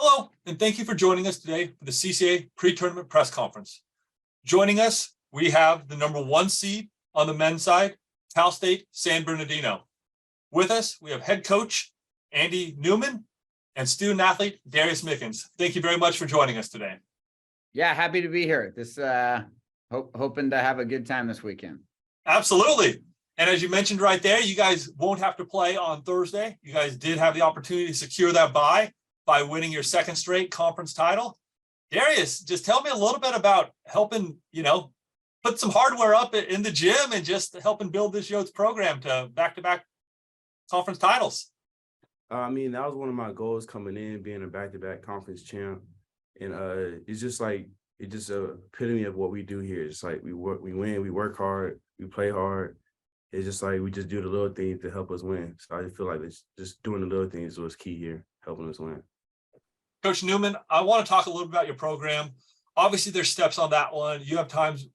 Hello, and thank you for joining us today for the CCAA pre-tournament press conference. Joining us, we have the number 1 seed on the men's side, Cal State San Bernardino. With us, we have head coach Andy Newman and student athlete Darius Mickens. Thank you very much for joining us today. Yeah, happy to be here. Hoping to have a good time this weekend. Absolutely. And as you mentioned right there, you guys won't have to play on Thursday. You guys did have the opportunity to secure that bye by winning your second straight conference title. Darius, just tell me a little bit about helping, put some hardware up in the gym and just helping build this Yotes program to back-to-back conference titles. That was one of my goals coming in, being a back-to-back conference champ. And it's just like, it just epitome of what we do here. It's like we win, we work hard, we play hard. It's just like we just do the little things to help us win. So I feel like it's just doing the little things was key here, helping us win. Coach Newman, I want to talk a little about your program. Obviously, there's steps on that one. You have times,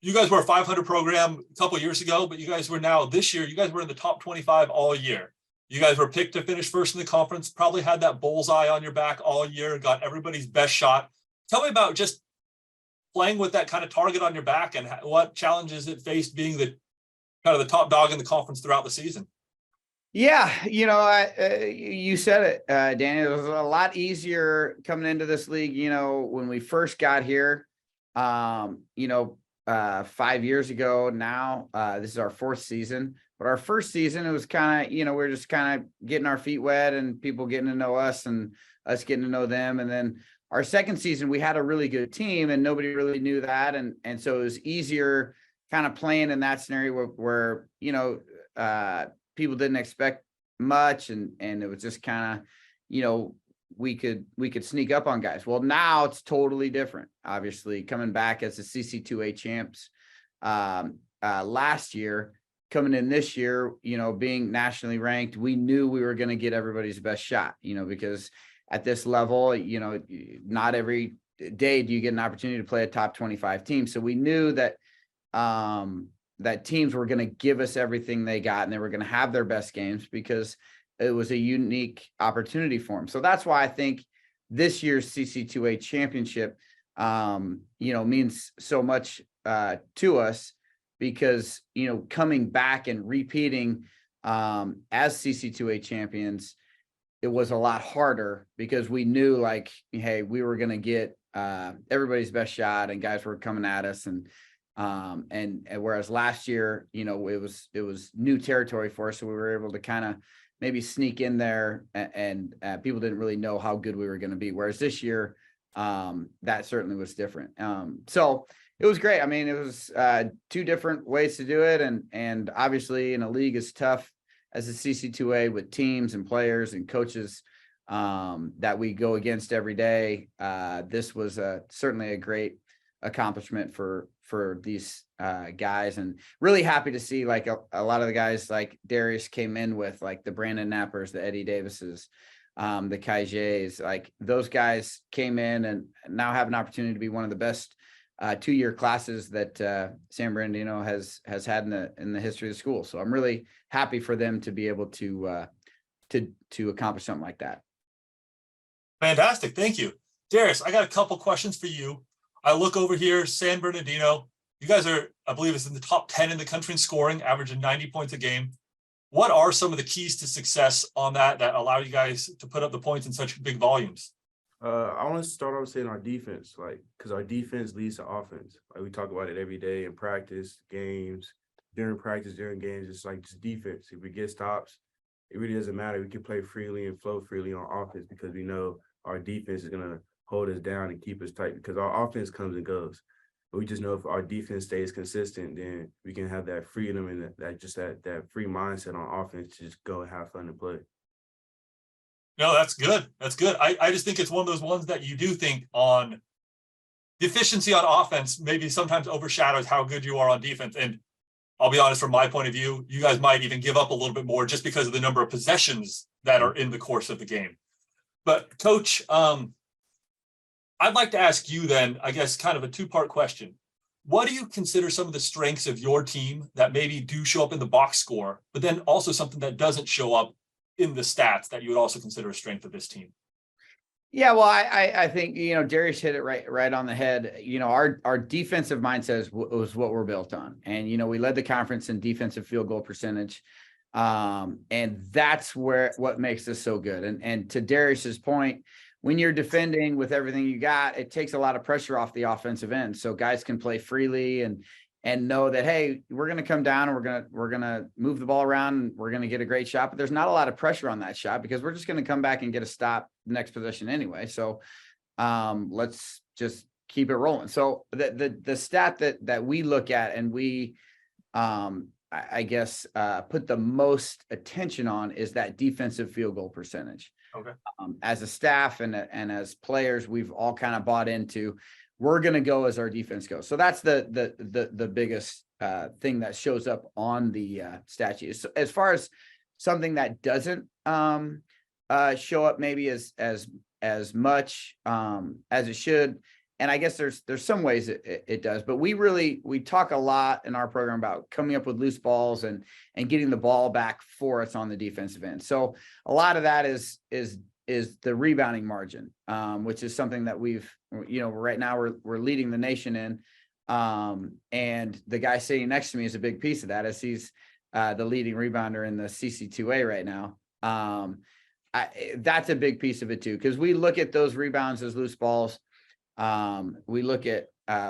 you guys were a 500 program a couple of years ago, but you guys were this year, you guys were in the top 25 all year. You guys were picked to finish first in the conference, probably had that bullseye on your back all year, got everybody's best shot. Tell me about just playing with that kind of target on your back and what challenges it faced being the kind of the top dog in the conference throughout the season. Yeah, you said it, Danny. It was a lot easier coming into this league. When we first got here, 5 years ago now, this is our 4th season. But our first season, it was kind of, we were just kind of getting our feet wet and people getting to know us and us getting to know them. And then our second season, we had a really good team and nobody really knew that. And so it was easier kind of playing in that scenario where people didn't expect much. And it was just kind of, we could sneak up on guys. Well, now it's totally different. Obviously, coming back as the CC2A champs last year, coming in this year, being nationally ranked, we knew we were going to get everybody's best shot, because at this level, not every day do you get an opportunity to play a top 25 team. So we knew that that teams were going to give us everything they got and they were going to have their best games because it was a unique opportunity for them. So that's why I think this year's CC2A championship, means so much to us because, coming back and repeating as CC2A champions, it was a lot harder because we knew hey, we were going to get everybody's best shot and guys were coming at us. And whereas last year, it was new territory for us. So we were able to kind of maybe sneak in there and people didn't really know how good we were going to be. Whereas this year, that certainly was different. So it was great. It was 2 different ways to do it. And obviously in a league as tough as the CC2A with teams and players and coaches that we go against every day. This was certainly a great accomplishment for these guys, and really happy to see a lot of the guys like Darius came in with, like the Brandon Knappers, the Eddie Davises, the Kai Jays, those guys came in and now have an opportunity to be one of the best 2-year classes that San Bernardino has had in the history of the school. So I'm really happy for them to be able to accomplish something like that. Fantastic. Thank you. Darius, I got a couple questions for you. I look over here, San Bernardino. You guys are, I believe it's in the top 10 in the country in scoring, averaging 90 points a game. What are some of the keys to success on that allow you guys to put up the points in such big volumes? I want to start off saying our defense, because our defense leads to offense. We talk about it every day in practice, games, during practice, during games. It's just defense. If we get stops, it really doesn't matter. We can play freely and flow freely on offense because we know our defense is going to hold us down and keep us tight because our offense comes and goes. But we just know if our defense stays consistent, then we can have that freedom and that free mindset on offense to just go and have fun and play. No, that's good. That's good. I just think it's one of those ones that you do think on the efficiency on offense maybe sometimes overshadows how good you are on defense. And I'll be honest, from my point of view, you guys might even give up a little bit more just because of the number of possessions that are in the course of the game. But Coach, I'd like to ask you then, I guess, kind of a 2-part question. What do you consider some of the strengths of your team that maybe do show up in the box score, but then also something that doesn't show up in the stats that you would also consider a strength of this team? Yeah, well, I think, Darius hit it right on the head. Our defensive mindset was what we're built on. And, we led the conference in defensive field goal percentage. And that's what makes us so good. And to Darius's point, when you're defending with everything you got, it takes a lot of pressure off the offensive end. So guys can play freely and know that, hey, we're going to come down and we're going to move the ball around and we're going to get a great shot, but there's not a lot of pressure on that shot because we're just going to come back and get a stop next possession anyway. So let's just keep it rolling. So the stat that we look at and we I guess put the most attention on is that defensive field goal percentage. Okay. As a staff and as players, we've all kind of bought into, we're going to go as our defense goes. So that's the biggest thing that shows up on the stat sheet. So as far as something that doesn't show up maybe as much as it should, and I guess there's some ways it does, but we talk a lot in our program about coming up with loose balls and getting the ball back for us on the defensive end. So a lot of that is the rebounding margin, which is something that we've, right now we're leading the nation in. And the guy sitting next to me is a big piece of that, as he's the leading rebounder in the CCAA right now. That's a big piece of it too, because we look at those rebounds as loose balls. We look at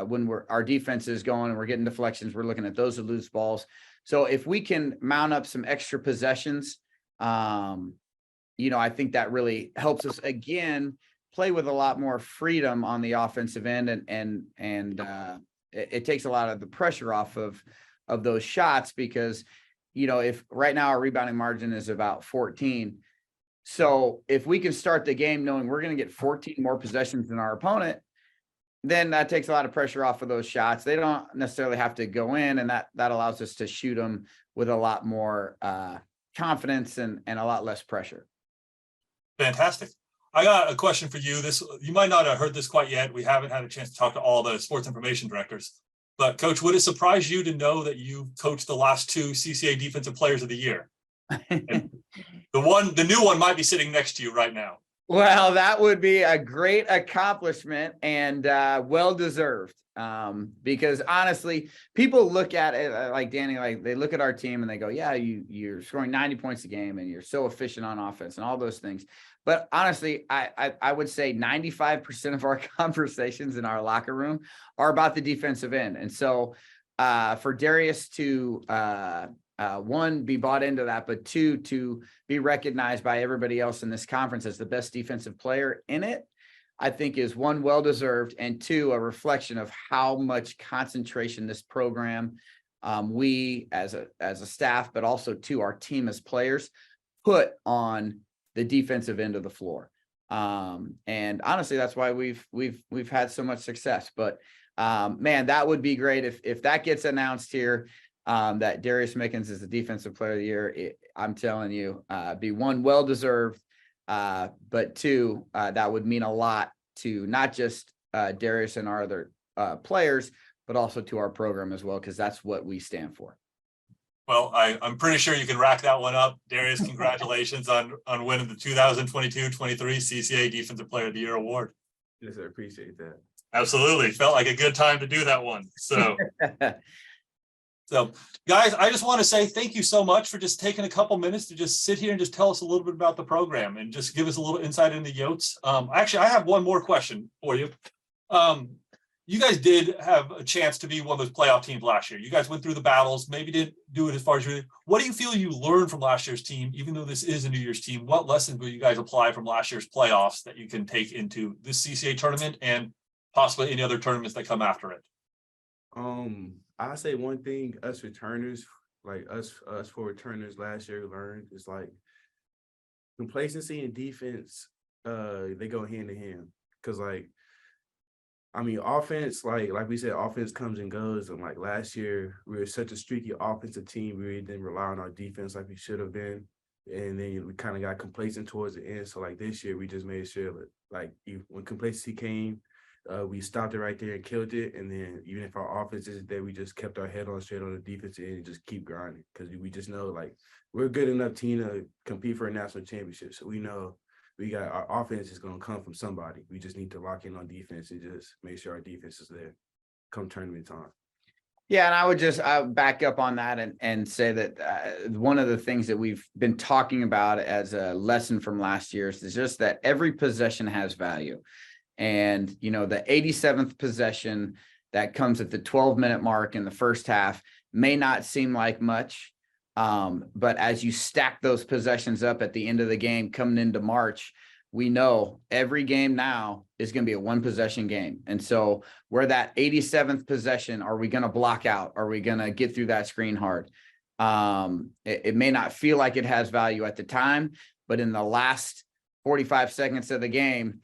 when our defense is going and we're getting deflections, we're looking at those as loose balls. So if we can mount up some extra possessions, I think that really helps us again play with a lot more freedom on the offensive end, and it takes a lot of the pressure off of those shots, because if right now our rebounding margin is about 14, so if we can start the game knowing we're going to get 14 more possessions than our opponent, then that takes a lot of pressure off of those shots. They don't necessarily have to go in, and that allows us to shoot them with a lot more confidence and a lot less pressure. Fantastic. I got a question for you. You might not have heard this quite yet. We haven't had a chance to talk to all the sports information directors. But Coach, would it surprise you to know that you coached the last 2 CCAA Defensive Players of the Year? And the new one might be sitting next to you right now. Well, that would be a great accomplishment and well-deserved, because honestly, people look at it like Danny, like they look at our team and they go, yeah, you're scoring 90 points a game and you're so efficient on offense and all those things. But honestly, I would say 95% of our conversations in our locker room are about the defensive end. And so for Darius to one, be bought into that, but 2, to be recognized by everybody else in this conference as the best defensive player in it, I think is 1, well-deserved, and 2, a reflection of how much concentration this program, we as a staff, but also 2, our team as players, put on the defensive end of the floor. And honestly, that's why we've had so much success. But man, that would be great if that gets announced here. That Darius Mickens is the defensive player of the year. I'm telling you, be 1, well-deserved, but 2, that would mean a lot to not just Darius and our other players, but also to our program as well, because that's what we stand for. Well, I'm pretty sure you can rack that one up. Darius, congratulations on winning the 2022-23 CCAA Defensive Player of the Year award. Yes, I appreciate that. Absolutely. Felt like a good time to do that one. So guys, I just want to say thank you so much for just taking a couple minutes to just sit here and just tell us a little bit about the program and just give us a little insight into Yotes. Actually, I have one more question for you. You guys did have a chance to be one of those playoff teams last year. You guys went through the battles, maybe didn't do it as far as you. What do you feel you learned from last year's team, even though this is a New Year's team? What lessons will you guys apply from last year's playoffs that you can take into this CCAA tournament and possibly any other tournaments that come after it? I say one thing us returners, like us for returners last year learned is like complacency and defense, they go hand in hand. Cause offense, like we said, offense comes and goes. And like last year, we were such a streaky offensive team, we really didn't rely on our defense like we should have been. And then we kind of got complacent towards the end. So like this year, we just made sure that when complacency came, we stopped it right there and killed it. And then even if our offense isn't there, we just kept our head on straight on the defensive end and just keep grinding. Because we just know we're a good enough team to compete for a national championship. So we know our offense is going to come from somebody. We just need to lock in on defense and just make sure our defense is there come tournament time. Yeah, and I would back up on that and say that one of the things that we've been talking about as a lesson from last year is just that every possession has value. And, you know, the 87th possession that comes at the 12-minute mark in the first half may not seem like much, but as you stack those possessions up at the end of the game coming into March, we know every game now is going to be a one possession game. And so where that 87th possession, are we going to block out? Are we going to get through that screen hard? It may not feel like it has value at the time, but in the last 45 seconds of the game,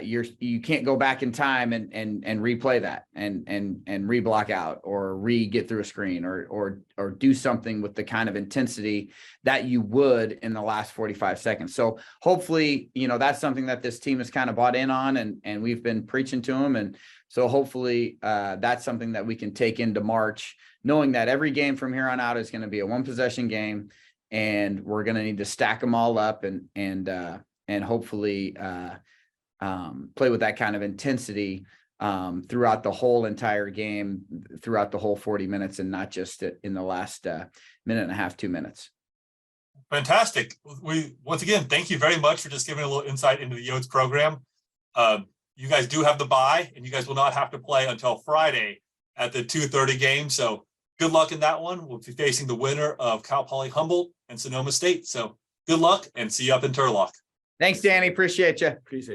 you can't go back in time and replay that and re-block out or get through a screen or do something with the kind of intensity that you would in the last 45 seconds. So hopefully, you know, that's something that this team has kind of bought in on and we've been preaching to them. And so hopefully that's something that we can take into March, knowing that every game from here on out is going to be a one possession game and we're going to need to stack them all up and hopefully play with that kind of intensity throughout the whole entire game, throughout the whole 40 minutes and not just in the last minute and a half, 2 minutes. Fantastic. We, once again, thank you very much for just giving a little insight into the Yotes program. You guys do have the bye and you guys will not have to play until Friday at the 2:30 game. So good luck in that one. We'll be facing the winner of Cal Poly Humboldt and Sonoma State. So good luck and see you up in Turlock. Thanks, Danny. Appreciate you. Appreciate it.